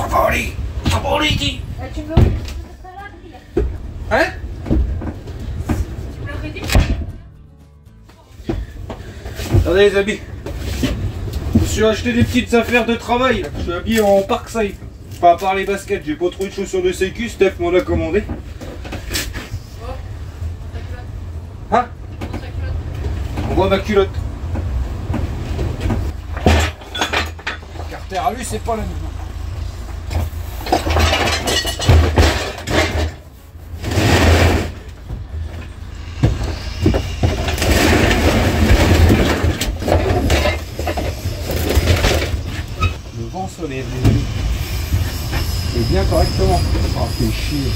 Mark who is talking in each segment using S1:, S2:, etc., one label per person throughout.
S1: Ça va aller, dis.
S2: Tu me l'aurais dit tout à l'heure.
S1: Hein?
S2: Tu me l'aurais dit.
S1: Attendez les amis. Je me suis acheté des petites affaires de travail. Je suis habillé en Parkside. Pas à part les baskets, j'ai pas trop de chaussures de sécu, Steph m'en a commandé. Hein? On voit ma culotte. Carter à lui, c'est pas la même. Le vent se lève, les amis. Et bien correctement. Oh, fait chier.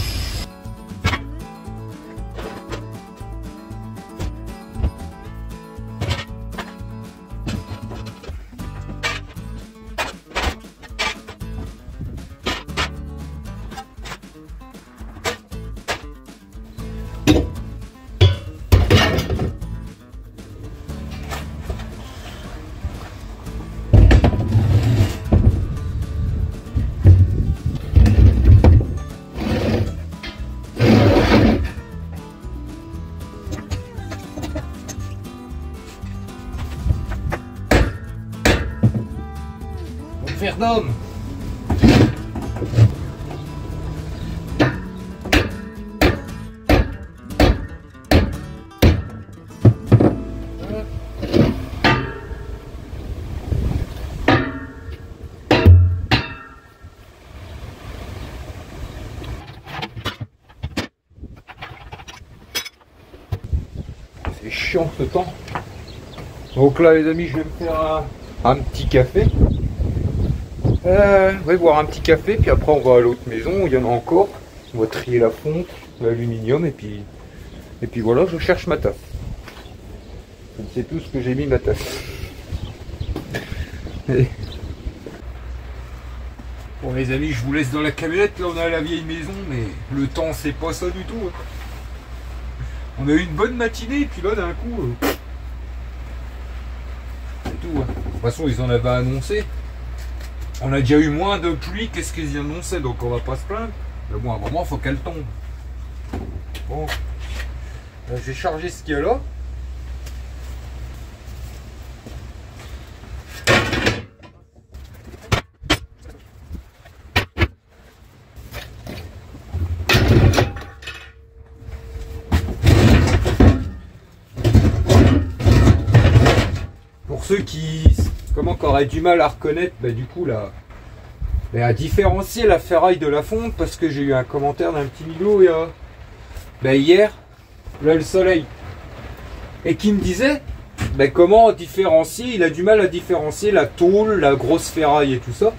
S1: Faire d'homme. C'est chiant ce temps. Donc là les amis, je vais me faire un petit café. On va boire un petit café, puis après on va à l'autre maison, il y en a encore. On va trier la fonte, l'aluminium, et puis voilà, je cherche ma tasse. Je ne sais plus ce que j'ai mis ma tasse. Bon les amis, je vous laisse dans la camionnette, là on a la vieille maison, mais le temps c'est pas ça du tout. On a eu une bonne matinée, et puis là d'un coup... c'est tout. De toute façon ils en avaient annoncé. On a déjà eu moins de pluie qu'est-ce qu'ils annonçaient, donc on va pas se plaindre. Mais bon, à un moment, il faut qu'elle tombe. Bon, j'ai chargé ce qu'il y a là. Pour ceux qui auraient du mal à reconnaître, bah, du coup là, bah, à différencier la ferraille de la fonte, parce que j'ai eu un commentaire d'un petit Milo hier, là le soleil, et qui me disait bah, comment différencier, il a du mal à différencier la tôle, la grosse ferraille et tout ça.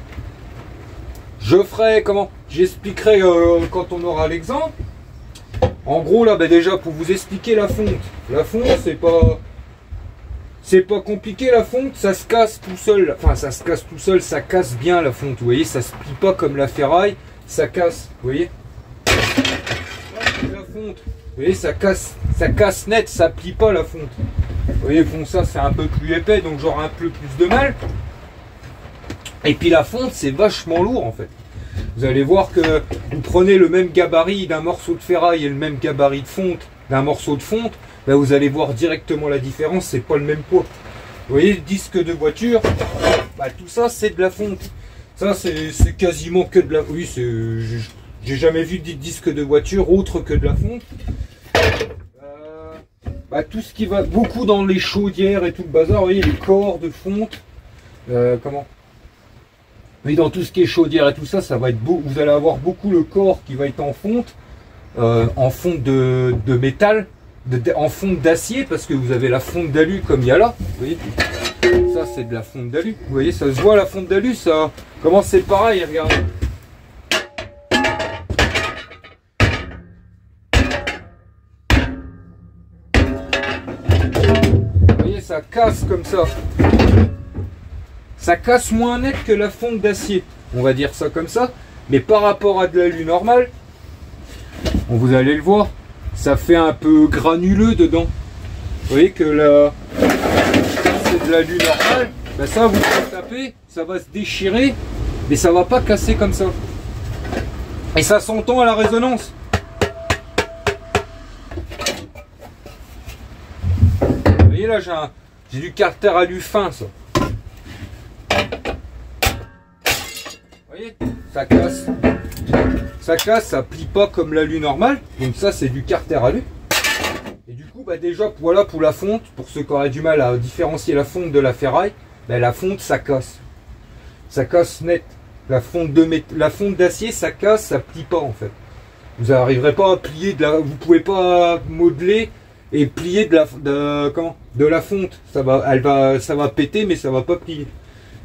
S1: J'expliquerai quand on aura l'exemple. En gros là, bah, déjà pour vous expliquer la fonte c'est pas compliqué, la fonte, ça se casse tout seul. Enfin, ça se casse tout seul, ça casse bien la fonte. Vous voyez, ça se plie pas comme la ferraille, ça casse. Vous voyez, la fonte. Vous voyez, ça casse net, ça plie pas la fonte. Vous voyez, bon, ça c'est un peu plus épais, donc j'aurai un peu plus de mal. Et puis la fonte, c'est vachement lourd en fait. Vous allez voir que vous prenez le même gabarit d'un morceau de ferraille et le même gabarit de fonte d'un morceau de fonte. Là, vous allez voir directement la différence, c'est pas le même poids. Vous voyez, le disque de voiture, bah, tout ça c'est de la fonte. Ça c'est quasiment que de la... Oui, j'ai jamais vu de disque de voiture autre que de la fonte. Bah, tout ce qui va beaucoup dans les chaudières et tout le bazar, vous voyez, les corps de fonte. Oui, dans tout ce qui est chaudière et tout ça, ça va être beau. Vous allez avoir beaucoup le corps qui va être en fonte de métal. En fonte d'acier, parce que vous avez la fonte d'alu comme il y a là, vous voyez, ça c'est de la fonte d'alu, vous voyez, ça se voit la fonte d'alu, ça, comment c'est pareil, regardez. Vous voyez, ça casse comme ça. Ça casse moins net que la fonte d'acier, on va dire ça comme ça, mais par rapport à de l'alu normal, vous allez le voir, ça fait un peu granuleux dedans. Vous voyez que là, c'est de l'alu normal. Ben ça, vous le tapez, ça va se déchirer, mais ça va pas casser comme ça. Et ça s'entend à la résonance. Vous voyez là, j'ai du carter alu fin, ça. Vous voyez, ça casse. Ça casse, ça plie pas comme l'alu normal. Donc ça, c'est du carter alu. Et du coup, bah déjà, voilà pour la fonte, pour ceux qui auraient du mal à différencier la fonte de la ferraille, bah, la fonte, ça casse. Ça casse net. La fonte d'acier, ça casse, ça plie pas en fait. Vous n'arriverez pas à plier vous pouvez pas modeler et plier de la fonte. Ça va péter, mais ça va pas plier.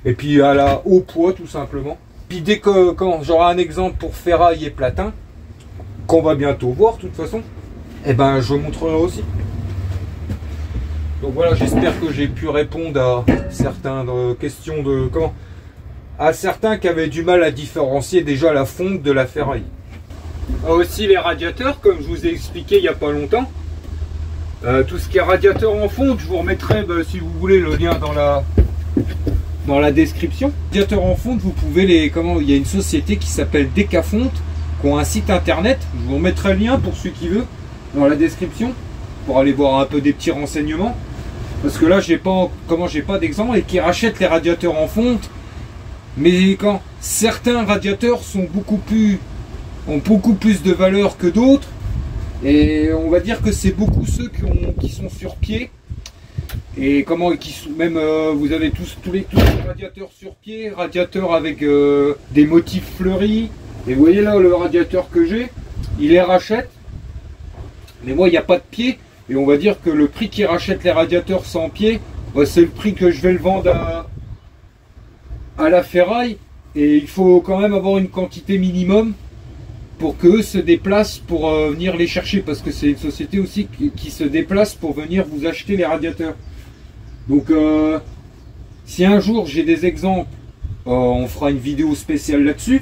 S1: Et puis à la haut poids tout simplement. Puis dès que quand j'aurai un exemple pour ferraille et platin, qu'on va bientôt voir de toute façon, et ben je montrerai aussi. Donc voilà, j'espère que j'ai pu répondre à certaines questions à certains qui avaient du mal à différencier déjà la fonte de la ferraille. Aussi les radiateurs, comme je vous ai expliqué il n'y a pas longtemps. Tout ce qui est radiateur en fonte, je vous remettrai, si vous voulez, le lien dans la description. Radiateur en fonte, vous pouvez il y a une société qui s'appelle Decafonte, qui ont un site internet. Je vous remettrai le lien pour ceux qui veulent dans la description pour aller voir un peu des petits renseignements. Parce que là, j'ai pas d'exemple et qui rachètent les radiateurs en fonte. Mais quand certains radiateurs ont beaucoup plus de valeur que d'autres, et on va dire que c'est beaucoup ceux qui sont sur pied, et vous avez tous les radiateurs sur pied, radiateurs avec des motifs fleuris, et vous voyez là le radiateur que j'ai, il les rachète, mais moi il n'y a pas de pied, et on va dire que le prix qui rachète les radiateurs sans pied, c'est le prix que je vais le vendre à la ferraille, et il faut quand même avoir une quantité minimum pour qu'eux se déplacent pour venir les chercher, parce que c'est une société aussi qui se déplace pour venir vous acheter les radiateurs. Donc si un jour j'ai des exemples, on fera une vidéo spéciale là-dessus,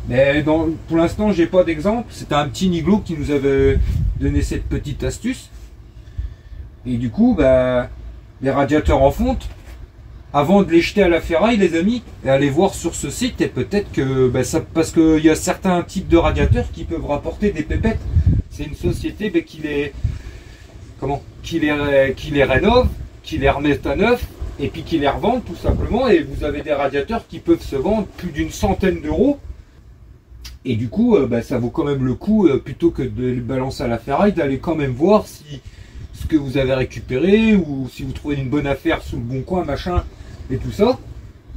S1: mais pour l'instant j'ai pas d'exemple. C'était un petit Niglo qui nous avait donné cette petite astuce, et du coup les radiateurs en fonte, avant de les jeter à la ferraille, les amis, et allez voir sur ce site, et peut-être que parce qu'il y a certains types de radiateurs qui peuvent rapporter des pépettes. C'est une société qui les rénove, qui les remet à neuf, et puis qui les revendent tout simplement. Et vous avez des radiateurs qui peuvent se vendre plus d'une centaine d'euros. Et du coup, ça vaut quand même le coup, plutôt que de les balancer à la ferraille, d'aller quand même voir si ce que vous avez récupéré, ou si vous trouvez une bonne affaire sous le bon coin, machin, et tout ça,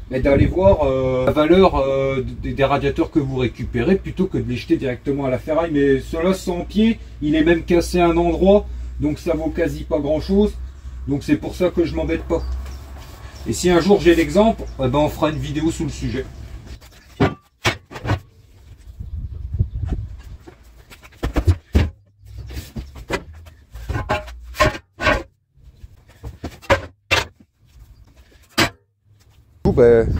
S1: mais d'aller voir la valeur des radiateurs que vous récupérez, plutôt que de les jeter directement à la ferraille. Mais cela sans pied, il est même cassé à un endroit, donc ça vaut quasi pas grand chose. Donc c'est pour ça que je m'embête pas. Et si un jour j'ai l'exemple, on fera une vidéo sur le sujet.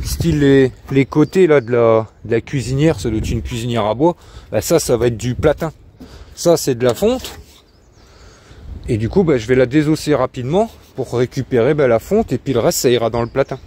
S1: Style les côtés là de la cuisinière, ça doit être une cuisinière à bois, ça va être du platin. Ça c'est de la fonte, et du coup je vais la désosser rapidement pour récupérer la fonte, et puis le reste ça ira dans le platin.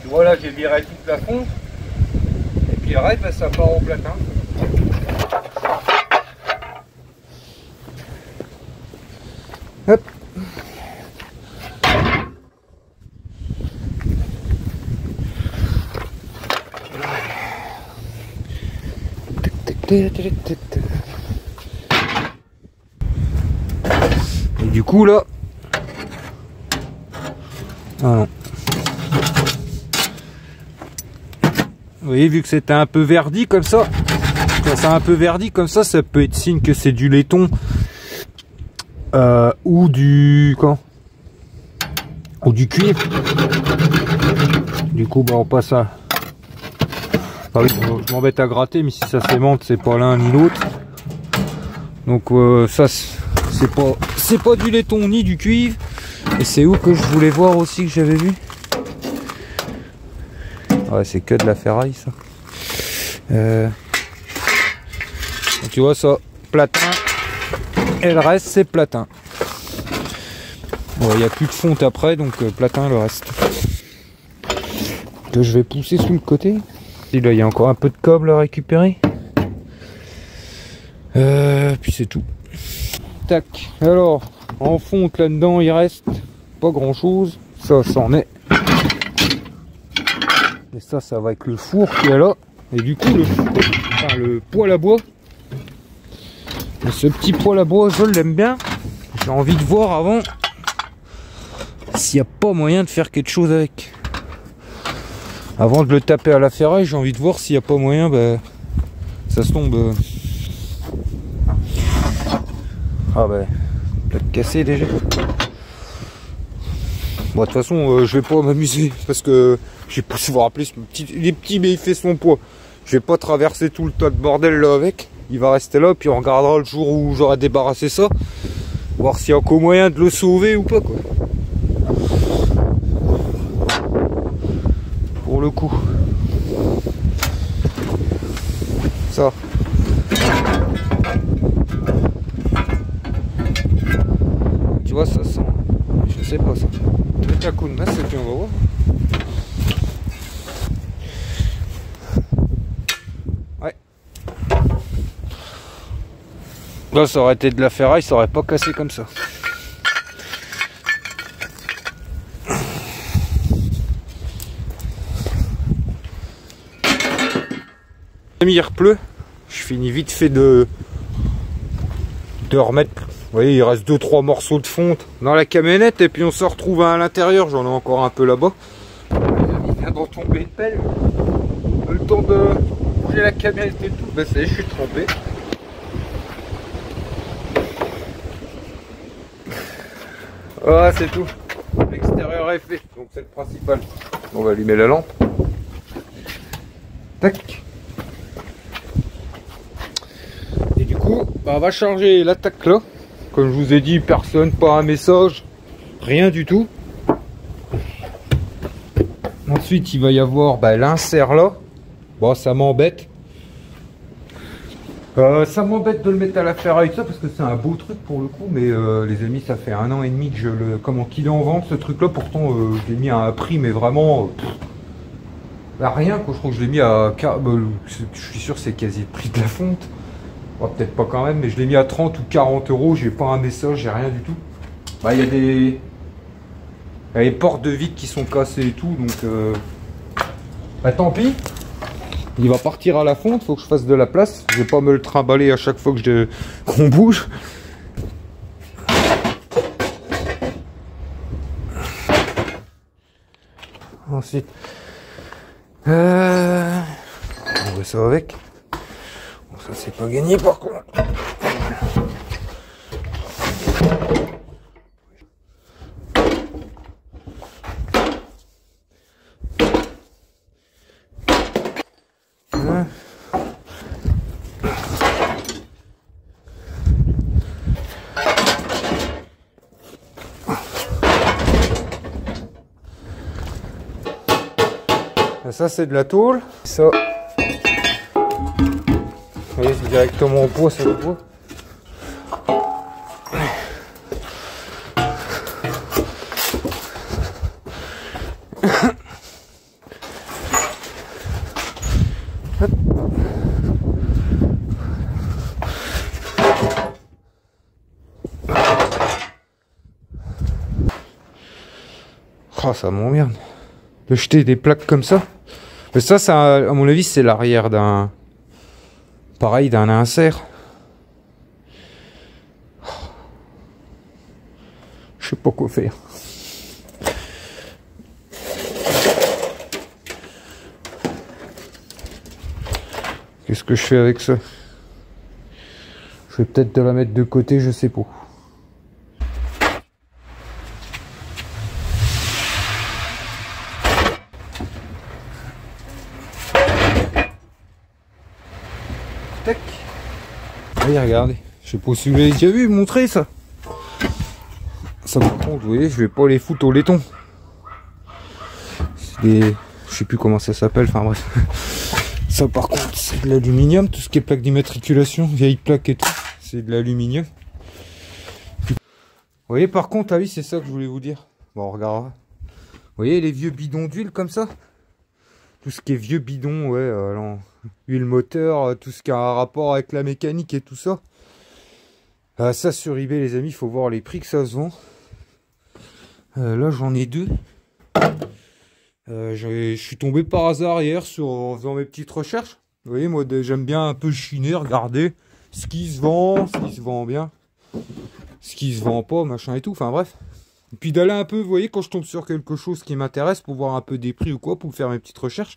S1: Voilà, j'ai viré toute la fonte, et puis le reste, ça part au platin. Hop. Et du coup là, ah non. Vous voyez, vu que c'était un peu verdi comme ça, quand c'est un peu verdi comme ça peut être signe que c'est du laiton ou du ou du cuivre. Du coup, bah on passe à. Ah oui, je m'embête à gratter, mais si ça s'aimante, c'est pas l'un ni l'autre. Donc ça, c'est pas du laiton ni du cuivre. Et c'est où que je voulais voir aussi que j'avais vu. Ouais, c'est que de la ferraille ça. Tu vois ça, platin. Et le reste c'est platin. Bon, il n'y a plus de fonte après, donc platin le reste. Que je vais pousser sous le côté. Et là il y a encore un peu de câble à récupérer. Puis c'est tout. Tac. Alors en fonte là-dedans il reste pas grand chose. Ça c'en est. Et ça va avec le four qui est là. Et du coup le poêle à bois. Et ce petit poêle à bois je l'aime bien. J'ai envie de voir avant s'il n'y a pas moyen de faire quelque chose avec. Avant de le taper à la ferraille, j'ai envie de voir s'il n'y a pas moyen, bah, ça se tombe. Ah bah, peut-être cassé déjà. Bon, de toute façon, je vais pas m'amuser parce que je sais pas si vous vous rappelez, les petits, mais il fait son poids. Je vais pas traverser tout le tas de bordel là avec. Il va rester là, puis on regardera le jour où j'aurai débarrassé ça. Voir s'il y a encore moyen de le sauver ou pas, quoi. Pour le coup. Ça. Tu vois, ça sent. Je sais pas ça. Je vais mettre un coup de masse et puis on va voir. Ouais. Là, ça aurait été de la ferraille, ça aurait pas cassé comme ça. Il repleut, je finis vite fait de remettre. Vous voyez, il reste 2-3 morceaux de fonte dans la camionnette et puis on se retrouve à l'intérieur. J'en ai encore un peu là-bas. Il vient d'en tomber une pelle. Le temps de bouger la camionnette et tout. Ben ça y est, je suis trempé. Voilà, c'est tout. L'extérieur est fait, donc c'est le principal. On va allumer la lampe. Tac. Et du coup, bah, on va charger l'attaque là. Comme je vous ai dit, personne, pas un message, rien du tout. Ensuite, il va y avoir bah, l'insert là. Bon, ça m'embête. Ça m'embête de le mettre à la ferraille ça parce que c'est un beau truc pour le coup, mais les amis, ça fait 1 an et demi que je le qu'il est en vente ce truc là. Pourtant, je l'ai mis à un prix, mais vraiment bah, rien quoi. Je crois que je l'ai mis à je suis sûr que c'est quasi le prix de la fonte. Bon, peut-être pas quand même, mais je l'ai mis à 30 ou 40 euros. J'ai pas un message, j'ai rien du tout. Bah, il y a des portes de vide qui sont cassées et tout, donc bah, tant pis. Il va partir à la fonte, faut que je fasse de la place. Je vais pas me le trimballer à chaque fois que qu'on bouge. Ensuite, on va ça avec. Bon, ça c'est pas gagné par contre. Ça c'est de la tôle. Ça, vous voyez, c'est directement au poids, c'est le poids. Oh, ça m'emmerde de jeter des plaques comme ça. Mais ça, à mon avis, c'est l'arrière d'un Pareil d'un insert. Je sais pas quoi faire. Qu'est-ce que je fais avec ça? Je vais peut-être te la mettre de côté, je sais pas. Tac. Allez, regardez. Je sais pas si vous l'avez déjà vu, montrer ça. Ça par contre, vous voyez, je vais pas les foutre au laiton. C'est des... Je sais plus comment ça s'appelle, enfin bref. Ça par contre, c'est de l'aluminium, tout ce qui est plaque d'immatriculation, vieille plaque et tout, c'est de l'aluminium. Vous voyez par contre, ah oui, c'est ça que je voulais vous dire. Bon, on regardera. Vous voyez les vieux bidons d'huile comme ça? Tout ce qui est vieux bidon, ouais, huile moteur, tout ce qui a un rapport avec la mécanique et tout ça. Ça sur eBay les amis, il faut voir les prix que ça se vend. Là j'en ai deux. Je suis tombé par hasard hier en faisant mes petites recherches. Vous voyez, moi j'aime bien un peu chiner, regarder ce qui se vend, ce qui se vend bien, ce qui se vend pas, machin et tout, enfin bref. Et puis d'aller un peu, vous voyez, quand je tombe sur quelque chose qui m'intéresse pour voir un peu des prix ou quoi, pour faire mes petites recherches,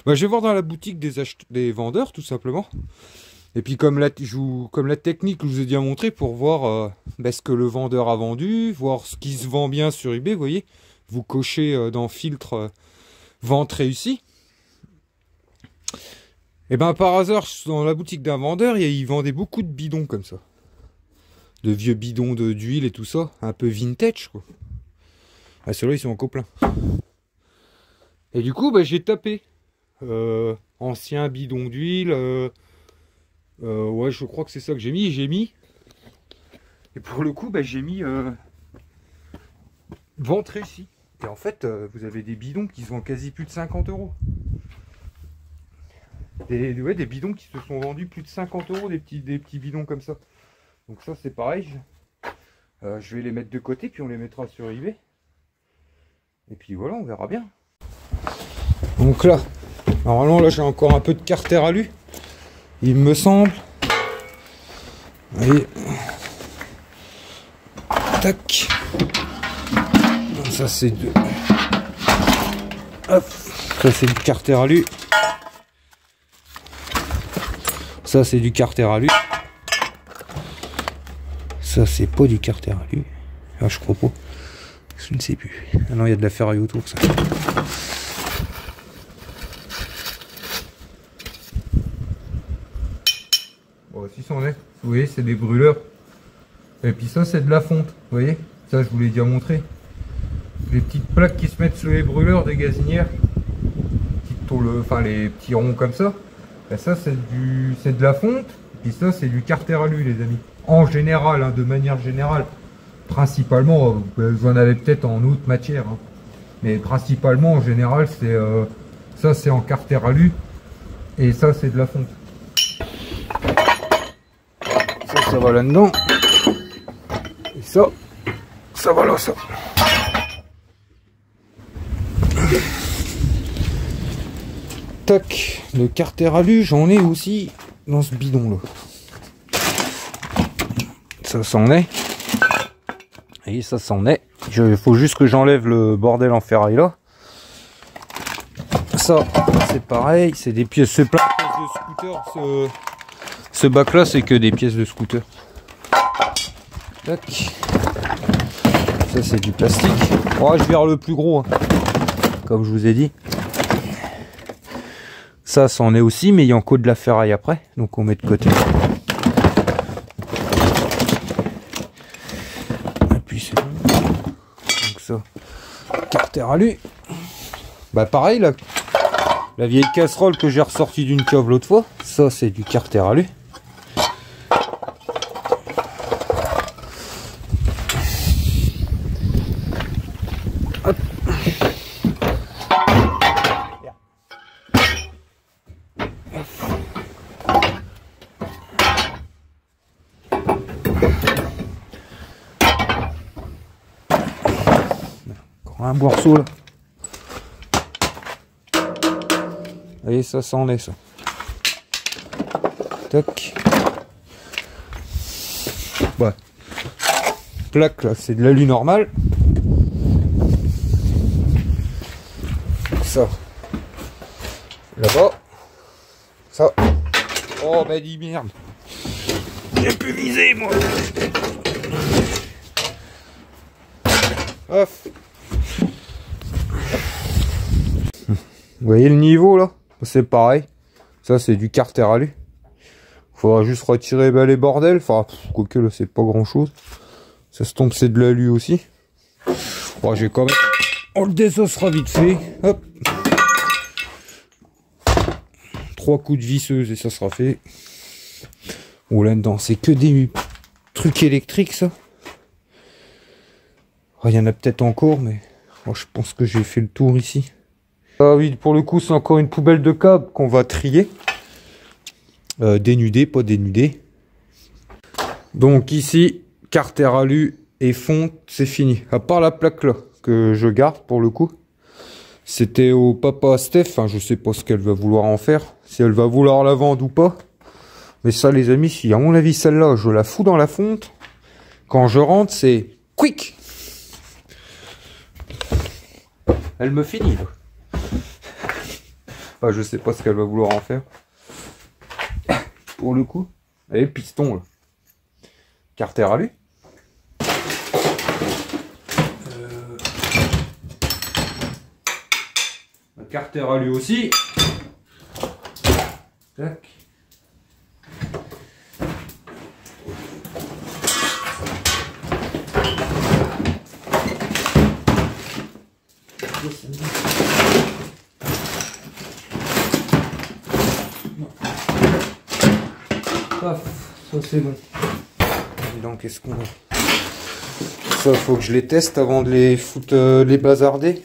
S1: bah, je vais voir dans la boutique des vendeurs tout simplement. Et puis comme la technique que je vous ai déjà montré pour voir ce que le vendeur a vendu, voir ce qui se vend bien sur eBay, vous voyez, vous cochez dans filtre vente réussie. Et ben par hasard, dans la boutique d'un vendeur, il vendait beaucoup de bidons comme ça. De vieux bidons d'huile et tout ça, un peu vintage quoi. Ah, ceux-là ils sont encore pleins. Et du coup, bah, j'ai tapé ancien bidon d'huile. Ouais, je crois que c'est ça que j'ai mis. Et pour le coup, bah, j'ai mis vente réussie. Et en fait, vous avez des bidons qui se vendent quasi plus de 50 €. Des bidons qui se sont vendus plus de 50 €, des petits bidons comme ça. Donc ça, c'est pareil. Je vais les mettre de côté, puis on les mettra sur eBay. Et puis voilà, on verra bien. Donc là, normalement, là, j'ai encore un peu de carter alu. Il me semble. Allez. Tac. Ça c'est de... Hop. Ça c'est du carter alu. Ça c'est du carter alu. Ça c'est pas du carter alu. Ah je crois pas. Je ne sais plus. Ah non, il y a de la ferraille autour ça. Bon, si c'en est. Vous voyez, c'est des brûleurs. Et puis ça c'est de la fonte. Vous voyez, ça je vous l'ai déjà montré. Les petites plaques qui se mettent sur les brûleurs des gazinières, enfin les petits ronds comme ça, et ça c'est de la fonte, et puis ça c'est du carter alu les amis. En général, hein, de manière générale, principalement, vous en avez peut-être en autre matière, hein, mais principalement en général c'est ça c'est en carter alu, et ça c'est de la fonte. Ça va là-dedans, et ça va là ça. Tac, le carter alu, j'en ai aussi dans ce bidon là. Ça s'en est. Et ça s'en est. Il faut juste que j'enlève le bordel en ferraille là. Ça, c'est pareil, c'est des pièces, c'est plein de pièces de scooter. Ce bac là, c'est que des pièces de scooter. Tac. Ça, c'est du plastique. Oh, je vire le plus gros, hein, comme je vous ai dit. Ça, c'en est aussi, mais il y a encore de la ferraille après, donc on met de côté. Et puis c'est bon. Donc ça, carter alu. Bah pareil, la vieille casserole que j'ai ressortie d'une cave l'autre fois, ça c'est du carter alu. Hop. Encore un morceau là. Et ça s'en est ça. Tac. Ouais. Plaque là, c'est de l'alu normal. Ça. Là-bas. Ça. Oh bah dis merde. J'ai pu viser moi. Hop. Vous voyez le niveau là? C'est pareil. Ça c'est du carter alu. Faudra juste retirer les bordels. Enfin, quoique là c'est pas grand chose. Ça se tombe, c'est de l'alu aussi. Bon, j'ai quand même. On le désossera vite fait. Hop. 3 coups de visseuse et ça sera fait. Oh là-dedans, c'est que des trucs électriques ça. Oh, il y en a peut-être encore, mais oh, je pense que j'ai fait le tour ici. Ah oui, pour le coup, c'est encore une poubelle de câbles qu'on va trier. Dénuder, pas dénuder. Donc ici, carter alu et fonte, c'est fini. À part la plaque là, que je garde pour le coup. C'était au papa Steph, enfin, je sais pas ce qu'elle va vouloir en faire. Si elle va vouloir la vendre ou pas. Mais ça les amis, si à mon avis celle-là, je la fous dans la fonte. Quand je rentre, c'est quick. Elle me finit là. Enfin, je sais pas ce qu'elle va vouloir en faire. Pour le coup. Et le piston là. Carter alu. Carter alu aussi. Tac. Paf, ça c'est bon. Donc qu'est-ce qu'on a? Ça faut que je les teste avant de les foutre, les bazarder.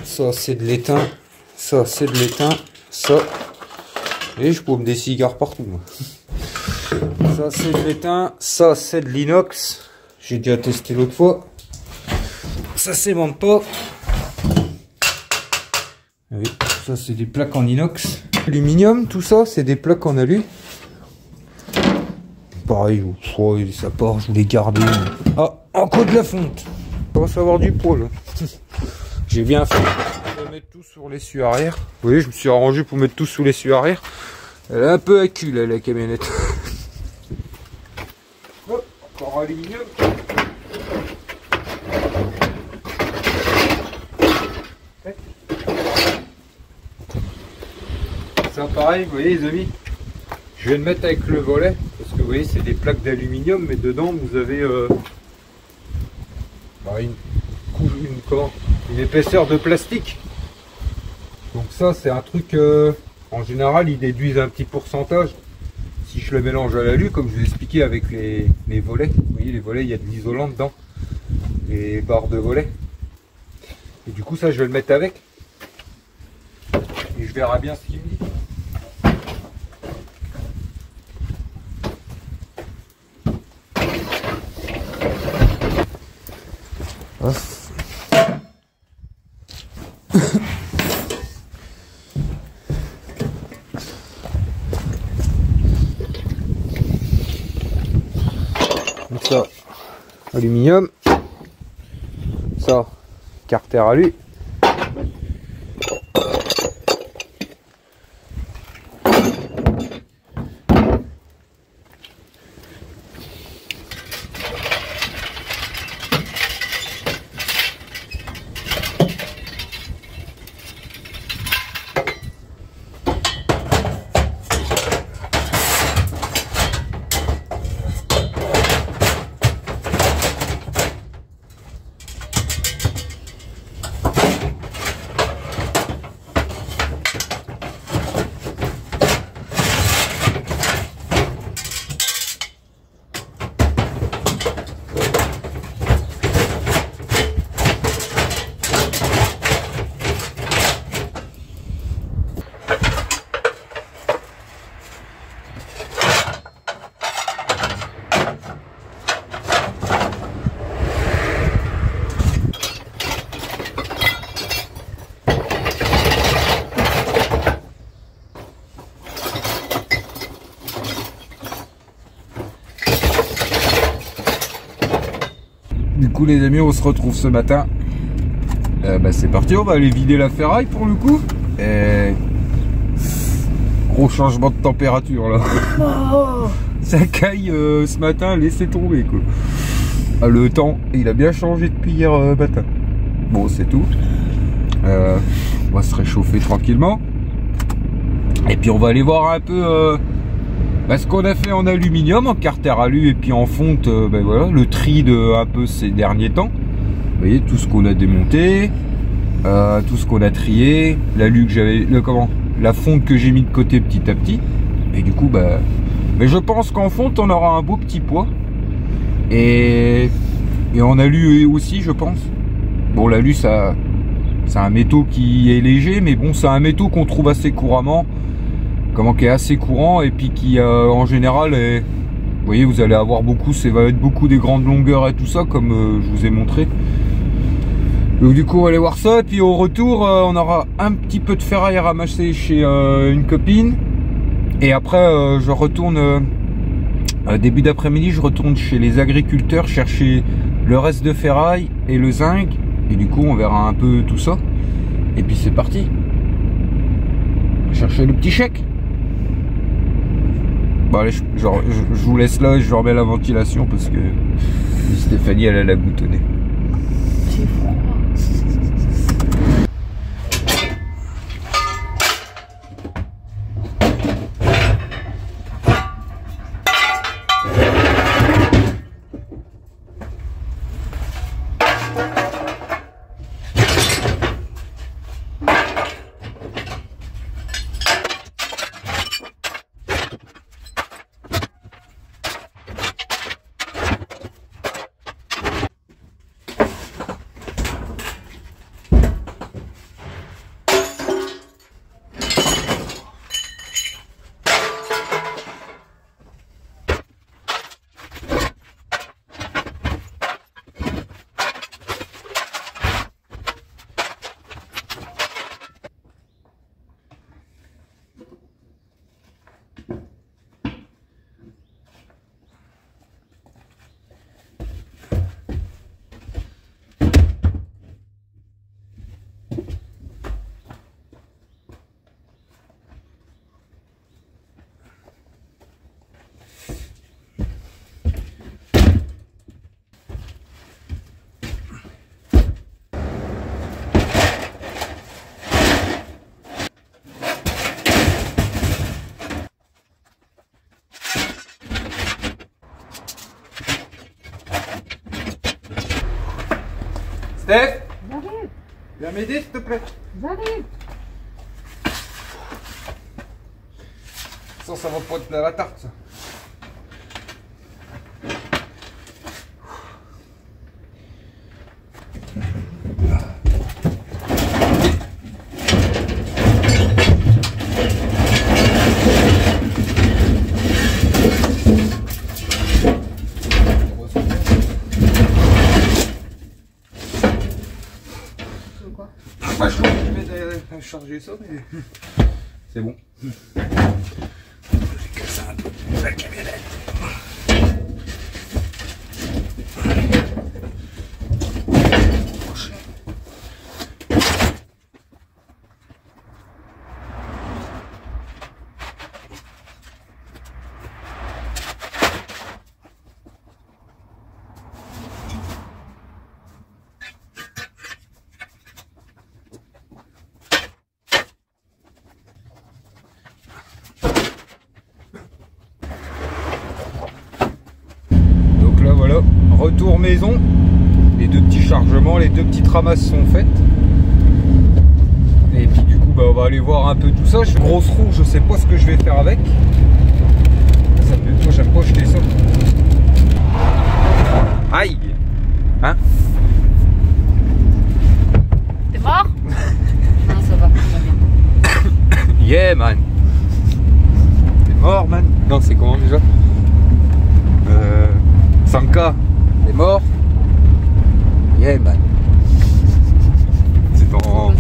S1: Ça c'est de l'étain, ça c'est de l'étain, ça. Et je paume des cigares partout moi. Ça c'est de l'étain, ça c'est de l'inox. J'ai déjà testé l'autre fois. Ça s'aimante pas. Oui, ça c'est des plaques en inox. Aluminium, tout ça c'est des plaques en alu. Pareil, ça part, je voulais garder. Ah, encore de la fonte. On va savoir du poids là. J'ai bien fait de mettre tout sur l'essuie arrière. Vous voyez, je me suis arrangé pour mettre tout sous l'essuie arrière. Elle est un peu à cul là, la camionnette. Hop, encore aluminium. Ça pareil, vous voyez les amis. Je vais le mettre avec le volet. Parce que vous voyez, c'est des plaques d'aluminium, mais dedans vous avez une épaisseur de plastique. Donc ça c'est un truc en général ils déduisent un petit pourcentage si je le mélange à l'alu, comme je vous ai expliqué avec les volets. Vous voyez les volets, il y a de l'isolant dedans, les barres de volets, et du coup ça je vais le mettre avec et je verrai bien ce qu'il me dit. Donc ça, aluminium, ça, carter alu. coup les amis, on se retrouve ce matin. Bah, c'est parti, on va aller vider la ferraille pour le coup. Et... gros changement de température là. Oh, ça caille ce matin, laissez tomber quoi. Ah, le temps, il a bien changé depuis hier matin. Bon, c'est tout. On va se réchauffer tranquillement. Et puis on va aller voir un peu ce qu'on a fait en aluminium, en carter alu et puis en fonte. Ben voilà, le tri de un peu ces derniers temps. Vous voyez tout ce qu'on a démonté, tout ce qu'on a trié, l'alu que j'avais, la fonte que j'ai mis de côté petit à petit. Et du coup, mais je pense qu'en fonte on aura un beau petit poids. Et en alu aussi, je pense. Bon, l'alu, ça, c'est un métaux qui est léger, mais bon, c'est un métaux qu'on trouve assez couramment, qui est assez courant et puis qui, en général, est, vous voyez, vous allez avoir beaucoup, ça va être beaucoup des grandes longueurs et tout ça, comme je vous ai montré. Donc du coup, on va aller voir ça. Et puis au retour, on aura un petit peu de ferraille à ramasser chez une copine. Et après, je retourne. Début d'après-midi, je retourne chez les agriculteurs chercher le reste de ferraille et le zinc. Et du coup, on verra un peu tout ça. Et puis c'est parti. On va chercher le petit chèque. Bon allez, je vous laisse là et je remets la ventilation parce que Stéphanie, elle a la goutte au nez.
S2: C'est froid.
S1: Steph,
S2: J'arrive,
S1: viens m'aider s'il te plaît.
S2: j'arrive.
S1: Ça va pas être la tarte ça. Moi je vais charger ça, mais c'est bon. J'ai cassé un peu la camionnette. Retour maison, les deux petits chargements, les deux petites ramasses sont faites. Et puis du coup on va aller voir un peu tout ça. Grosse roue, je sais pas ce que je vais faire avec. Ça peut être, moi j'aime pas jeter ça. Aïe. Hein?
S2: T'es mort? Non, ça va bien.
S1: Yeah man. T'es mort man? Non, c'est comment déjà? Sanka. T'es mort? Yeah man. C'est en...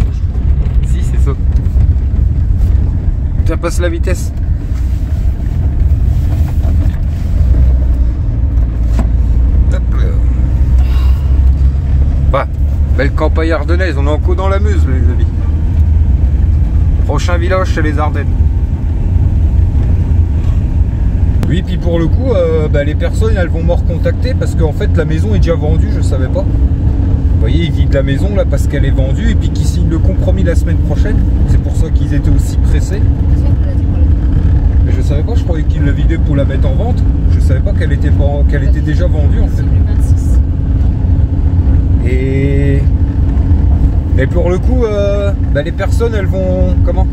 S1: Si c'est ça. Tu passes la vitesse. Hop là. Belle campagne ardennaise, on est encore dans la Meuse les amis. Prochain village c'est les Ardennes. Oui, puis pour le coup, les personnes elles vont me recontacter parce qu'en fait la maison est déjà vendue, je savais pas. Vous voyez, ils vident la maison là parce qu'elle est vendue et puis qu'ils signent le compromis la semaine prochaine. C'est pour ça qu'ils étaient aussi pressés. Mais je savais pas, je croyais qu'ils la vidaient pour la mettre en vente. Je savais pas qu'elle était déjà vendue en fait. Et pour le coup, les personnes elles vont comment?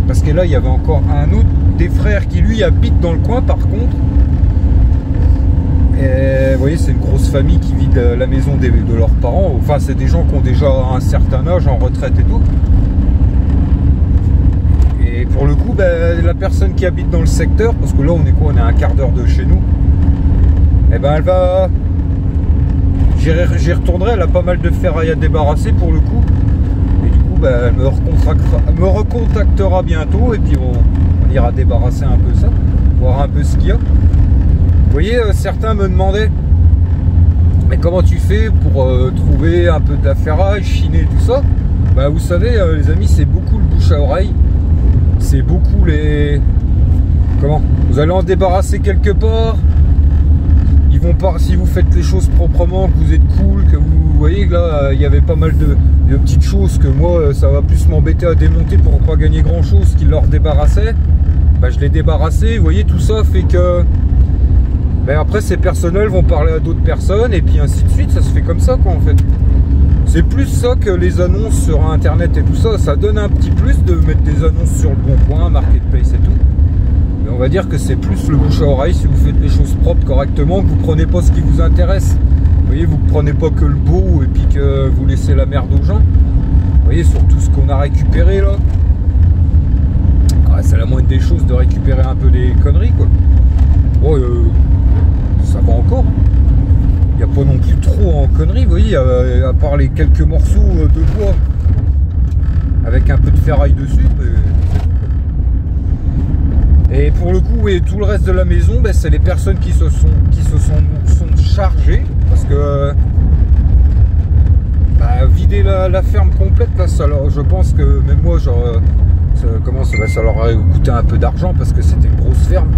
S1: Parce que là il y avait encore un autre des frères qui lui habite dans le coin par contre. Et vous voyez, c'est une grosse famille qui vide la maison de leurs parents. Enfin, c'est des gens qui ont déjà un certain âge, en retraite et tout. Et pour le coup, la personne qui habite dans le secteur, parce que là on est quoi? On est à un quart d'heure de chez nous. Et elle va... J'y retournerai, elle a pas mal de ferraille à débarrasser pour le coup. Et du coup, elle me recontactera bientôt et puis on ira débarrasser un peu ça, voir un peu ce qu'il y a. Vous voyez, certains me demandaient, mais comment tu fais pour trouver un peu de la ferraille, chiner tout ça? Vous savez, les amis, c'est beaucoup le bouche à oreille. C'est beaucoup les... Comment? Vous allez en débarrasser quelque part. Ils vont pas... Si vous faites les choses proprement, que vous êtes cool, que vous voyez que là, il y avait pas mal de petites choses que moi, ça va plus m'embêter à démonter pour pas gagner grand chose qu'ils leur débarrassaient. Je l'ai débarrassé. Vous voyez, tout ça fait que... après ces personnels vont parler à d'autres personnes et puis ainsi de suite, ça se fait comme ça quoi en fait. C'est plus ça que les annonces sur internet et tout ça, ça donne un petit plus de mettre des annonces sur le bon coin, marketplace et tout. Mais on va dire que c'est plus le bouche à oreille si vous faites les choses propres correctement, que vous prenez pas ce qui vous intéresse. Vous voyez, vous prenez pas que le beau et puis que vous laissez la merde aux gens. Vous voyez, sur tout ce qu'on a récupéré là. C'est la moindre des choses de récupérer un peu des conneries quoi. Bon, ça va encore. Il n'y a pas non plus trop en conneries, vous voyez, à part les quelques morceaux de bois avec un peu de ferraille dessus. Et pour le coup, oui, tout le reste de la maison, c'est les personnes qui se sont chargées parce que vider la ferme complète là, je pense que même moi, genre, ça leur aurait coûté un peu d'argent parce que c'était une grosse ferme.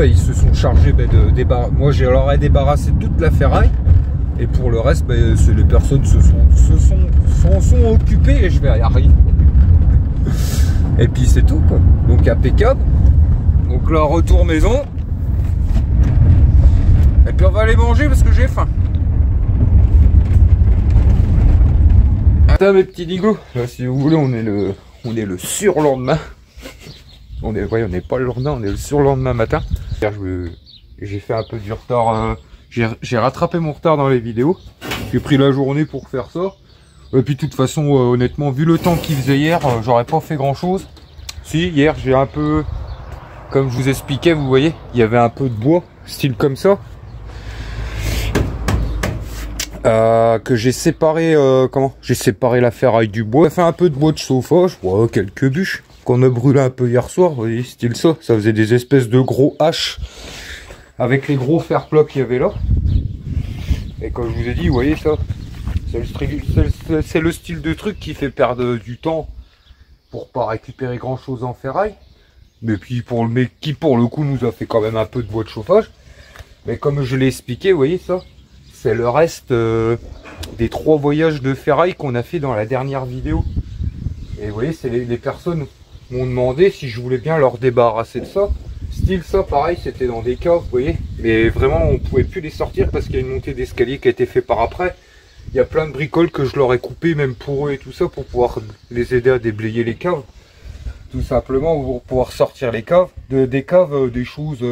S1: Ils se sont chargés de débarrasser. Moi, je leur ai débarrassé toute la ferraille. Et pour le reste, les personnes se sont occupées et je vais y arriver. Et puis c'est tout quoi. Donc impeccable. Donc là, retour maison. Et puis on va aller manger parce que j'ai faim. Attends mes petits digos. Là, si vous voulez, on est le surlendemain. On n'est pas le lendemain, on est le surlendemain matin. J'ai fait un peu du retard, j'ai rattrapé mon retard dans les vidéos. J'ai pris la journée pour faire ça. Et puis de toute façon, honnêtement, vu le temps qu'il faisait hier, j'aurais pas fait grand chose. Si, hier j'ai un peu, comme je vous expliquais, vous voyez, il y avait un peu de bois, style comme ça. Que j'ai séparé, j'ai séparé la ferraille du bois. J'ai fait un peu de bois de chauffage, quelques bûches. Qu'on a brûlé un peu hier soir, vous voyez, style ça faisait des espèces de gros haches avec les gros fer plats qu'il y avait là. Et comme je vous ai dit, vous voyez ça, c'est le style de truc qui fait perdre du temps pour pas récupérer grand chose en ferraille, mais qui pour le coup nous a fait quand même un peu de bois de chauffage. Mais comme je l'ai expliqué, vous voyez ça, c'est le reste des 3 voyages de ferraille qu'on a fait dans la dernière vidéo. Et vous voyez, c'est les personnes m'ont demandé si je voulais bien leur débarrasser de ça. Style ça, pareil, c'était dans des caves, vous voyez. Mais vraiment, on pouvait plus les sortir parce qu'il y a une montée d'escalier qui a été faite par après. Il y a plein de bricoles que je leur ai coupées, même pour eux et tout ça, pour pouvoir les aider à déblayer les caves. Tout simplement, pour pouvoir sortir les caves. Des caves, des choses,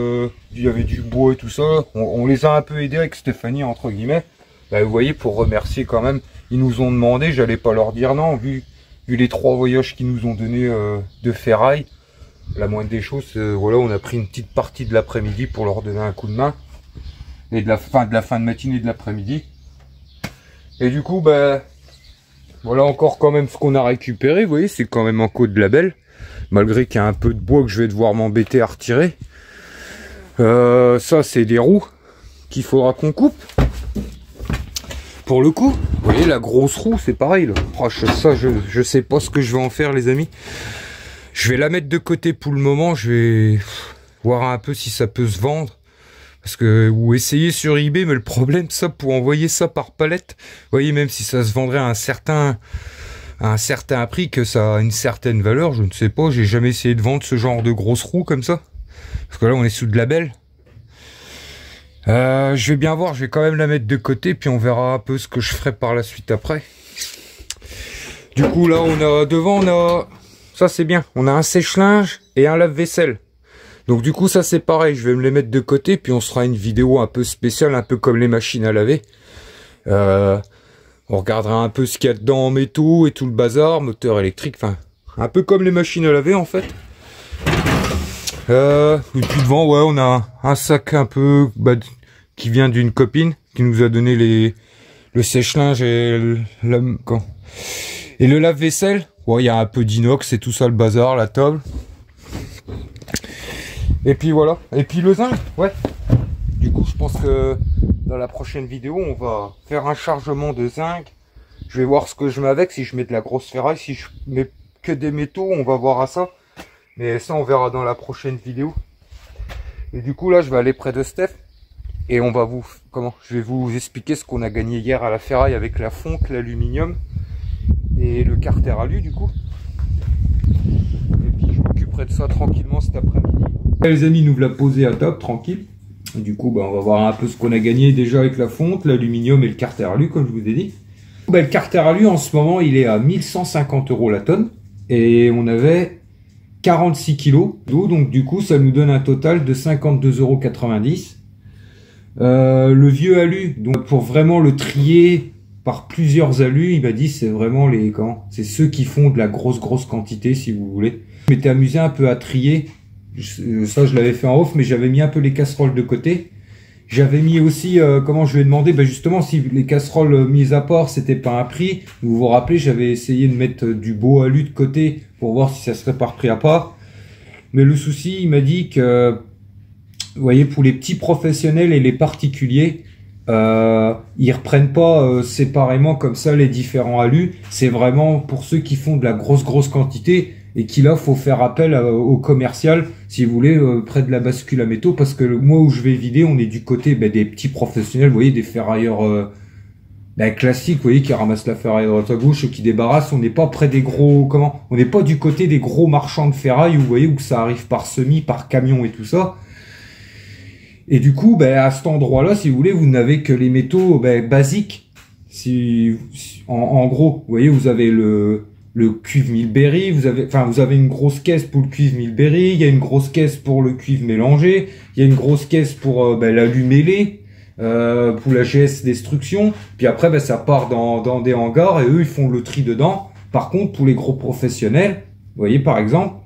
S1: il y avait du bois et tout ça. On les a un peu aidés avec Stéphanie, entre guillemets. Vous voyez, pour remercier quand même, ils nous ont demandé, j'allais pas leur dire non, vu les 3 voyages qu'ils nous ont donné de ferraille, la moindre des choses, voilà, on a pris une petite partie de l'après-midi pour leur donner un coup de main. Et de la fin de matinée et de l'après-midi. Et du coup, voilà encore quand même ce qu'on a récupéré, vous voyez, c'est quand même encore de la belle. Malgré qu'il y a un peu de bois que je vais devoir m'embêter à retirer. Ça, c'est des roues qu'il faudra qu'on coupe. pour le coup, vous voyez la grosse roue, c'est pareil là. Oh, ça, je sais pas ce que je vais en faire les amis. Je vais la mettre de côté pour le moment, je vais voir un peu si ça peut se vendre. Parce que, ou essayer sur eBay, mais le problème, ça, pour envoyer ça par palette, vous voyez, même si ça se vendrait à un certain prix, que ça a une certaine valeur, je ne sais pas, j'ai jamais essayé de vendre ce genre de grosse roue comme ça. Parce que là, on est sous de label. Je vais bien voir, je vais quand même la mettre de côté, puis on verra un peu ce que je ferai par la suite après. Du coup, là, devant, on a... Ça, c'est bien. On a un sèche-linge et un lave-vaisselle. Donc, du coup, ça, c'est pareil. Je vais me les mettre de côté, puis on se fera une vidéo un peu spéciale, un peu comme les machines à laver. On regardera un peu ce qu'il y a dedans en métaux et tout le bazar, moteur électrique, enfin, un peu comme les machines à laver, en fait. Et puis devant, ouais, on a un sac un peu qui vient d'une copine qui nous a donné le sèche-linge et le lave-vaisselle. Ouais, il y a un peu d'inox et tout ça, le bazar, la table. Et puis voilà. Et puis le zinc, ouais. Du coup, je pense que dans la prochaine vidéo, on va faire un chargement de zinc. Je vais voir ce que je mets avec, si je mets de la grosse ferraille, si je mets que des métaux, on va voir à ça. Mais ça, on verra dans la prochaine vidéo. Et du coup, là, je vais aller près de Steph. Et on va je vais vous expliquer ce qu'on a gagné hier à la ferraille avec la fonte, l'aluminium et le carter alu, du coup. Et puis, je m'occuperai de ça tranquillement cet après-midi. Les amis, nous l'a posé à table, tranquille. Et du coup, on va voir un peu ce qu'on a gagné déjà avec la fonte, l'aluminium et le carter alu, comme je vous ai dit. Le carter alu, en ce moment, il est à 1150 € la tonne. Et on avait 46 kilos d'eau, donc du coup ça nous donne un total de 52,90 €. Le vieux alu, donc pour vraiment le trier par plusieurs alus, il m'a dit c'est vraiment c'est ceux qui font de la grosse quantité, si vous voulez. Je m'étais amusé un peu à trier, ça je l'avais fait en off, mais j'avais mis un peu les casseroles de côté. J'avais mis aussi, je lui ai demandé, justement, si les casseroles mises à part, c'était pas un prix. Vous vous rappelez, j'avais essayé de mettre du beau alu de côté pour voir si ça serait pas repris à part. Mais le souci, il m'a dit que, vous voyez, pour les petits professionnels et les particuliers, ils reprennent pas séparément comme ça les différents alus. C'est vraiment pour ceux qui font de la grosse quantité et qui là, faut faire appel au commercial, si vous voulez, près de la bascule à métaux, parce que moi où je vais vider, on est du côté des petits professionnels, vous voyez, des ferrailleurs classiques, vous voyez, qui ramassent la ferraille à droite à gauche, qui débarrassent. On n'est pas près des gros, on n'est pas du côté des gros marchands de ferraille, vous voyez, où ça arrive par semis, par camion et tout ça. Et du coup, à cet endroit-là, si vous voulez, vous n'avez que les métaux basiques. En gros, vous voyez, vous avez le cuivre Milberry, vous avez une grosse caisse pour le cuivre Milberry, il y a une grosse caisse pour le cuivre mélangé, il y a une grosse caisse pour l'alu mêlé, pour la GS destruction, puis après ça part dans des hangars et eux ils font le tri dedans. Par contre, pour les gros professionnels, vous voyez par exemple,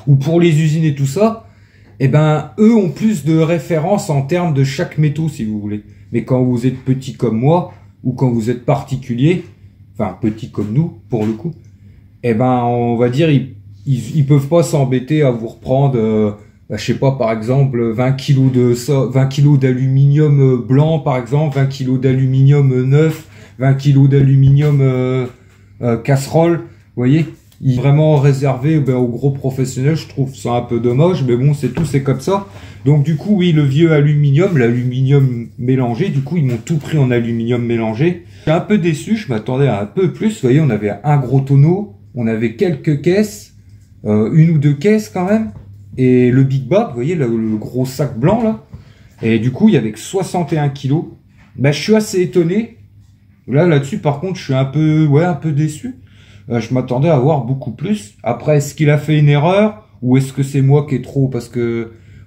S1: ou pour les usines et tout ça, eux ont plus de références en termes de chaque métaux, si vous voulez. Mais quand vous êtes petit comme moi, ou quand vous êtes particulier, enfin petit comme nous pour le coup, on va dire ils peuvent pas s'embêter à vous reprendre je sais pas, par exemple 20 kg d'aluminium blanc, par exemple 20 kg d'aluminium neuf, 20 kg d'aluminium casserole, vous voyez, il est vraiment réservé aux gros professionnels. Je trouve ça un peu dommage, mais bon, c'est comme ça. Donc du coup, oui, le vieux aluminium, l'aluminium mélangé, du coup ils m'ont tout pris en aluminium mélangé. J'ai un peu déçu, je m'attendais à un peu plus. Vous voyez, on avait un gros tonneau, on avait quelques caisses, une ou deux caisses quand même, et le Big Bag, vous voyez, le gros sac blanc là. Et du coup, il y avait que 61 kilos. Je suis assez étonné. Là-dessus, par contre, je suis un peu déçu. Je m'attendais à avoir beaucoup plus. Après, est-ce qu'il a fait une erreur, ou est-ce que c'est moi qui est trop,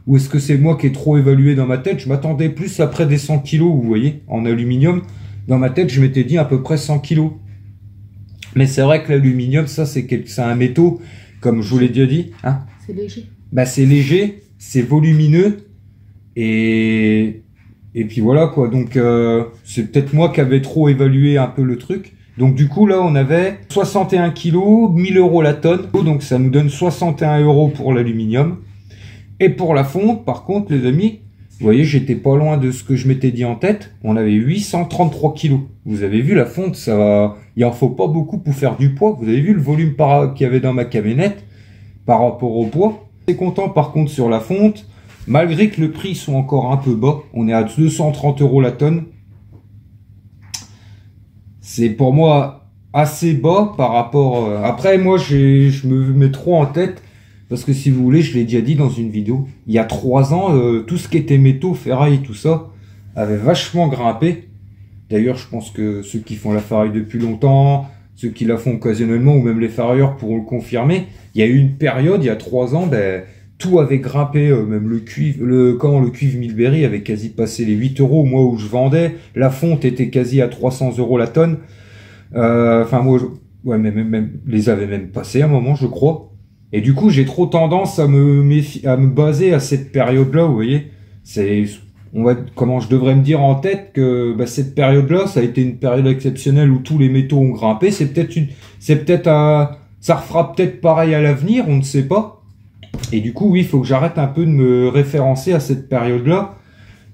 S1: ou est-ce que c'est moi qui est trop évalué dans ma tête? Je m'attendais plus à près des 100 kilos, vous voyez, en aluminium. Dans ma tête, je m'étais dit à peu près 100 kilos. Mais c'est vrai que l'aluminium, ça, c'est un métaux, comme je vous l'ai déjà dit. Hein,
S2: c'est léger.
S1: C'est léger, c'est volumineux, et puis voilà, quoi. Donc, c'est peut-être moi qui avais trop évalué un peu le truc. Donc, du coup, là, on avait 61 kilos, 1000 € la tonne. Donc, ça nous donne 61 € pour l'aluminium. Et pour la fonte, par contre, les amis, Vous voyez, j'étais pas loin de ce que je m'étais dit en tête. On avait 833 kilos. Vous avez vu la fonte, ça va... Il en faut pas beaucoup pour faire du poids. Vous avez vu le volume qu'il y avait dans ma camionnette par rapport au poids. Je suis content par contre sur la fonte. Malgré que le prix soit encore un peu bas. On est à 230 € la tonne. C'est pour moi assez bas par rapport... Après, moi, je me mets trop en tête. Parce que si vous voulez, je l'ai déjà dit dans une vidéo, il y a 3 ans, tout ce qui était métaux, ferraille, tout ça, avait vachement grimpé. D'ailleurs, je pense que ceux qui font la ferraille depuis longtemps, ceux qui la font occasionnellement, ou même les ferrailleurs pourront le confirmer. Il y a eu une période, il y a 3 ans, ben, tout avait grimpé, même le cuivre, le cuivre Milberry avait quasi passé les 8 €, moi où je vendais. La fonte était quasi à 300 € la tonne. Enfin, moi, ouais, mais même, les avait même passé à un moment, je crois. Et du coup, j'ai trop tendance à me baser à cette période-là, vous voyez. C'est, comment je devrais me dire en tête que bah, cette période-là, ça a été une période exceptionnelle où tous les métaux ont grimpé. Ça refera peut-être pareil à l'avenir, on ne sait pas. Et du coup, oui, il faut que j'arrête un peu de me référencer à cette période-là.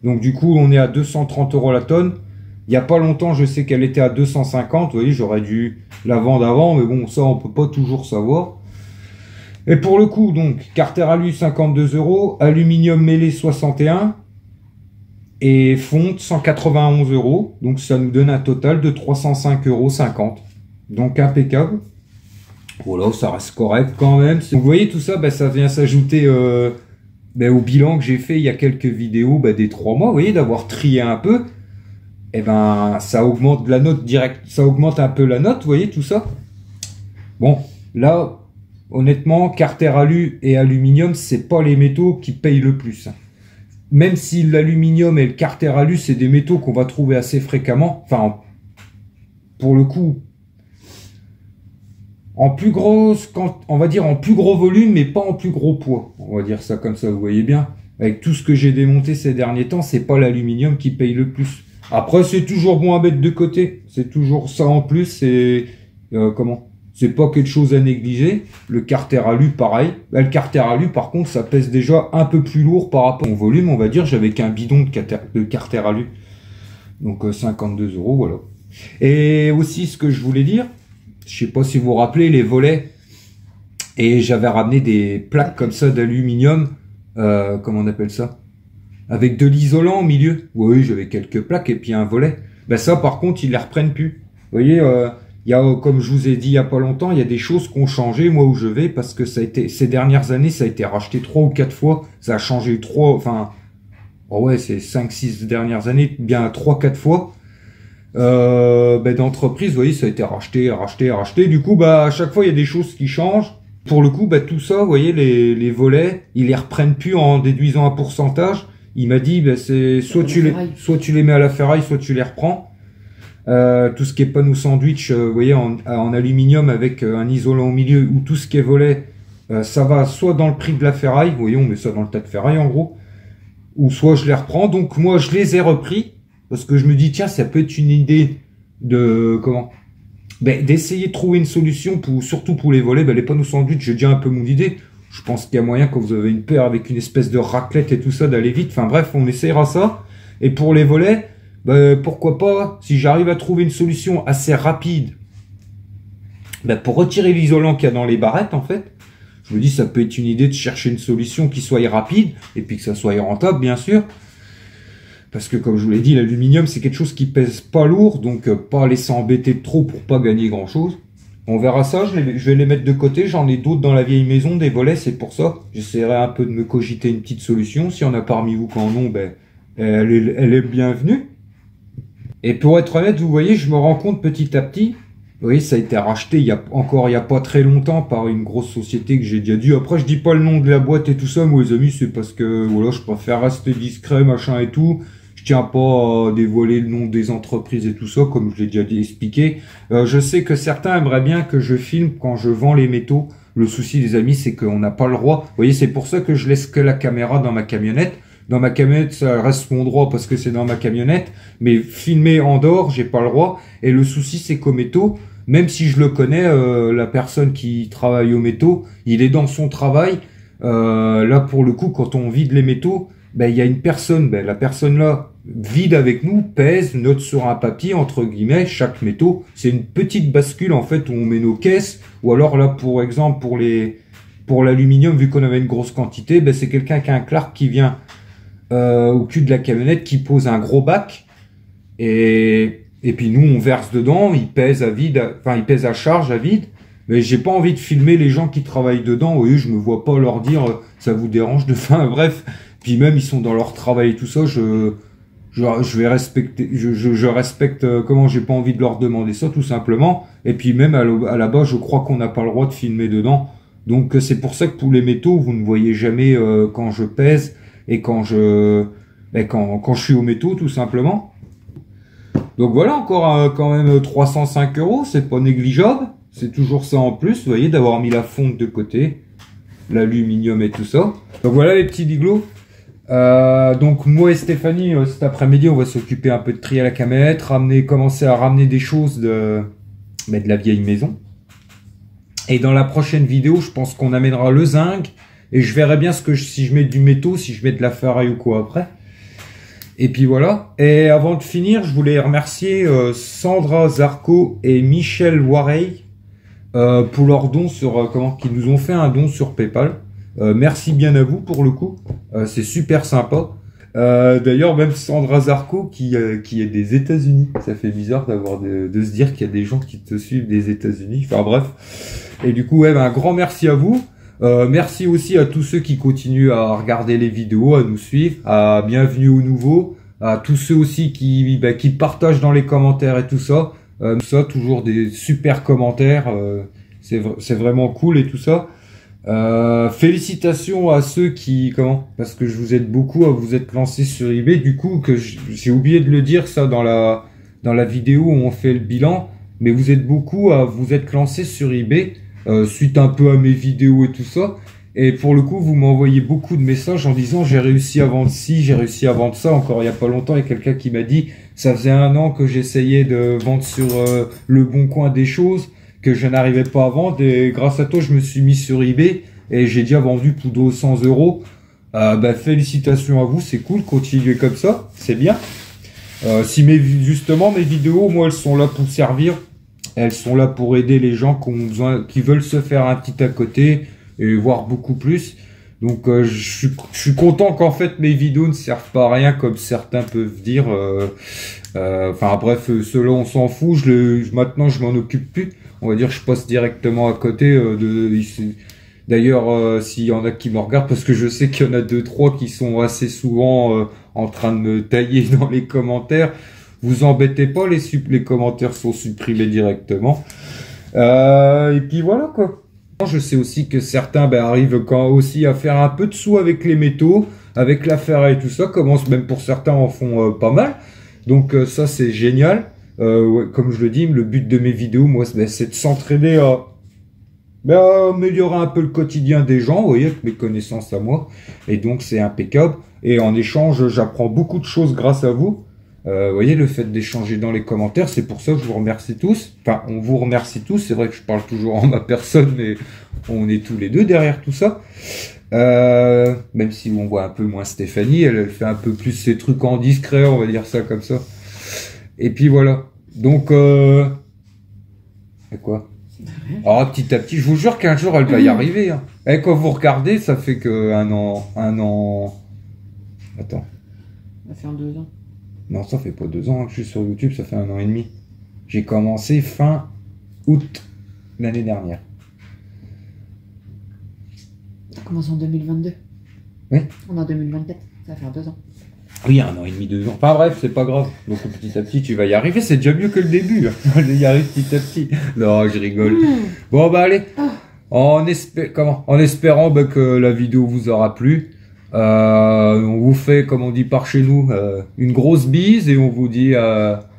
S1: Donc du coup, on est à 230 € la tonne. Il n'y a pas longtemps, je sais qu'elle était à 250. Vous voyez, j'aurais dû la vendre avant, mais bon, ça, on peut pas toujours savoir. Et pour le coup, donc, Carter Alu 52 €, aluminium mêlé 61 et fonte 191 €. Donc ça nous donne un total de 305,50 €. Donc impeccable. Voilà, ça reste correct quand même. Donc, vous voyez tout ça, bah, ça vient s'ajouter bah, au bilan que j'ai fait il y a quelques vidéos bah, des 3 mois. Vous voyez, d'avoir trié un peu. Et ben ça augmente la note directe. Ça augmente un peu la note, vous voyez tout ça. Bon, là... Honnêtement, Carter Alu et aluminium, c'est pas les métaux qui payent le plus. Même si l'aluminium et le Carter Alu, c'est des métaux qu'on va trouver assez fréquemment. Enfin, pour le coup, en plus gros, on va dire en plus gros volume, mais pas en plus gros poids. On va dire ça comme ça, vous voyez bien. Avec tout ce que j'ai démonté ces derniers temps, c'est pas l'aluminium qui paye le plus. Après, c'est toujours bon à mettre de côté. C'est toujours ça en plus. C'est comment? C'est pas quelque chose à négliger. Le Carter Alu, pareil. Bah, le Carter Alu, par contre, ça pèse déjà un peu plus lourd par rapport au volume, on va dire. J'avais qu'un bidon de Carter Alu. Donc 52 €, voilà. Et aussi, ce que je voulais dire, je sais pas si vous vous rappelez, les volets. Et j'avais ramené des plaques comme ça d'aluminium. Comment on appelle ça? Avec de l'isolant au milieu. Oui, j'avais quelques plaques et puis un volet. Ben ça, par contre, ils les reprennent plus. Vous voyez, il y a, comme je vous ai dit il y a pas longtemps, il y a des choses qui ont changé, moi où je vais, parce que ça a été, ces dernières années, ça a été racheté 3 ou 4 fois. Ça a changé 3, enfin, oh ouais, c'est 5-6 dernières années, bien 3-4 fois. Ben, d'entreprise, vous voyez, ça a été racheté. Du coup, bah, à chaque fois, il y a des choses qui changent. Pour le coup, bah, tout ça, vous voyez, les volets, ils les reprennent plus en déduisant un pourcentage. Il m'a dit, bah, c'est soit tu les mets à la ferraille, soit tu les reprends. Tout ce qui est panneau sandwich, vous voyez, en aluminium avec un isolant au milieu, ou tout ce qui est volet, ça va soit dans le prix de la ferraille, vous voyez, on met ça dans le tas de ferraille en gros, ou soit je les reprends. Donc moi, je les ai repris, parce que je me dis, tiens, ça peut être une idée de, comment, ben, d'essayer de trouver une solution, surtout pour les volets. Ben, les panneaux sandwich, j'ai déjà un peu mon idée. Je pense qu'il y a moyen, quand vous avez une paire avec une espèce de raclette et tout ça, d'aller vite. Enfin bref, on essayera ça. Et pour les volets, ben, pourquoi pas, si j'arrive à trouver une solution assez rapide, ben, pour retirer l'isolant qu'il y a dans les barrettes, en fait, je me dis, ça peut être une idée de chercher une solution qui soit rapide, et puis que ça soit rentable, bien sûr. Parce que, comme je vous l'ai dit, l'aluminium, c'est quelque chose qui pèse pas lourd, donc pas laisser embêter trop pour pas gagner grand-chose. On verra ça, je vais les mettre de côté, j'en ai d'autres dans la vieille maison, des volets, c'est pour ça. J'essaierai un peu de me cogiter une petite solution. Si on a parmi vous qui en ont, ben, elle est bienvenue. Et pour être honnête, vous voyez, je me rends compte petit à petit, vous voyez, ça a été racheté il y a pas très longtemps par une grosse société que j'ai déjà dit. Après, je dis pas le nom de la boîte et tout ça, moi les amis, c'est parce que, voilà, je préfère rester discret, machin et tout. Je tiens pas à dévoiler le nom des entreprises et tout ça, comme je l'ai déjà expliqué. Je sais que certains aimeraient bien que je filme quand je vends les métaux. Le souci, les amis, c'est qu'on n'a pas le droit. Vous voyez, c'est pour ça que je laisse que la caméra dans ma camionnette. Dans ma camionnette, ça reste mon droit parce que c'est dans ma camionnette. Mais filmer en dehors, j'ai pas le droit. Et le souci, c'est qu'au métaux, même si je le connais, la personne qui travaille au métaux, il est dans son travail. Là, pour le coup, quand on vide les métaux, ben, il y a une personne, ben, la personne là vide avec nous, pèse, note sur un papier, entre guillemets, chaque métaux. C'est une petite bascule en fait où on met nos caisses, ou alors là pour exemple pour l'aluminium, vu qu'on avait une grosse quantité, ben, c'est quelqu'un qui a un Clark qui vient au cul de la camionnette, qui pose un gros bac, et puis nous on verse dedans, il pèse à vide, enfin il pèse à charge à vide. Mais j'ai pas envie de filmer les gens qui travaillent dedans. Vous voyez, je me vois pas leur dire ça vous dérange de fin. Bref, puis même ils sont dans leur travail et tout ça. Je vais respecter. Je respecte comment j'ai pas envie de leur demander ça tout simplement. Et puis même à la base, je crois qu'on n'a pas le droit de filmer dedans. Donc c'est pour ça que pour les métaux, vous ne voyez jamais quand je pèse et quand je suis au métaux tout simplement. Donc voilà, encore quand même 305 €, c'est pas négligeable. C'est toujours ça en plus, vous voyez, d'avoir mis la fonte de côté, l'aluminium et tout ça. Donc voilà les petits biglots. Donc moi et Stéphanie, cet après-midi, on va s'occuper un peu de trier la camionnette, commencer à ramener des choses de la vieille maison. Et dans la prochaine vidéo, je pense qu'on amènera le zinc, et je verrai bien si je mets du métaux, si je mets de la ferraille ou quoi après. Et puis voilà. Et avant de finir, je voulais remercier Sandra Zarco et Michel Warey pour leur don sur qui nous ont fait un don sur PayPal. Merci bien à vous pour le coup. C'est super sympa. D'ailleurs, même Sandra Zarco qui est des États-Unis. Ça fait bizarre de se dire qu'il y a des gens qui te suivent des États-Unis. Enfin bref. Et du coup, ouais, un grand merci à vous. Merci aussi à tous ceux qui continuent à regarder les vidéos, à nous suivre, à bienvenue aux nouveaux, à tous ceux aussi qui partagent dans les commentaires et tout ça. Toujours des super commentaires, c'est vraiment cool et tout ça. Félicitations à ceux parce que je vous aide beaucoup à vous être lancés sur eBay. Du coup, que j'ai oublié de le dire ça dans la vidéo où on fait le bilan, mais vous êtes beaucoup à vous être lancés sur eBay. Suite un peu à mes vidéos et tout ça, et pour le coup vous m'envoyez beaucoup de messages en disant j'ai réussi à vendre ci, j'ai réussi à vendre ça. Encore il y a pas longtemps, il y a quelqu'un qui m'a dit ça faisait 1 an que j'essayais de vendre sur le bon coin des choses, que je n'arrivais pas à vendre, et grâce à toi je me suis mis sur eBay et j'ai déjà vendu plus de 200 €. Félicitations à vous, c'est cool, continuez comme ça, c'est bien. Justement mes vidéos, moi elles sont là pour servir. Elles sont là pour aider les gens qui veulent se faire un petit à côté et voir beaucoup plus. Donc je suis content qu'en fait mes vidéos ne servent pas à rien comme certains peuvent dire. Enfin bref, ceux-là on s'en fout. Maintenant je m'en occupe plus. On va dire je passe directement à côté D'ailleurs s'il y en a qui me regardent, parce que je sais qu'il y en a 2-3 qui sont assez souvent en train de me tailler dans les commentaires. Vous embêtez pas, les commentaires sont supprimés directement. Et puis voilà quoi. Je sais aussi que certains arrivent aussi à faire un peu de sous avec les métaux, avec la ferraille et tout ça. Même pour certains en font pas mal. Donc ça c'est génial. Ouais, comme je le dis, le but de mes vidéos, moi, c'est de s'entraîner à améliorer un peu le quotidien des gens, vous voyez, avec mes connaissances à moi. Et donc c'est impeccable. Et en échange, j'apprends beaucoup de choses grâce à vous. Vous voyez, le fait d'échanger dans les commentaires, c'est pour ça que je vous remercie tous. Enfin, on vous remercie tous. C'est vrai que je parle toujours en ma personne, mais on est tous les deux derrière tout ça. Même si on voit un peu moins Stéphanie, elle fait un peu plus ses trucs en discret, on va dire ça comme ça. Et puis voilà. Donc, quoi? Alors petit à petit, je vous jure qu'un jour elle va y arriver. Hein. Et quand vous regardez, ça fait que un an. Attends.
S2: Ça va faire 2 ans.
S1: Non, ça fait pas 2 ans que je suis sur YouTube, ça fait 1 an et demi. J'ai commencé fin août l'année dernière.
S2: On commence en 2022.
S1: Oui.
S2: On est en 2024, ça va faire 2 ans.
S1: Oui, 1 an et demi, 2 ans. Enfin bref, c'est pas grave. Donc petit à petit, tu vas y arriver. C'est déjà mieux que le début. On y arrive petit à petit. Non, je rigole. Bon, allez. En espérant que la vidéo vous aura plu. On vous fait, comme on dit par chez nous, une grosse bise et on vous dit à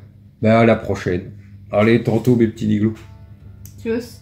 S1: la prochaine. Allez, tantôt mes petits niglos.
S2: Tchuss.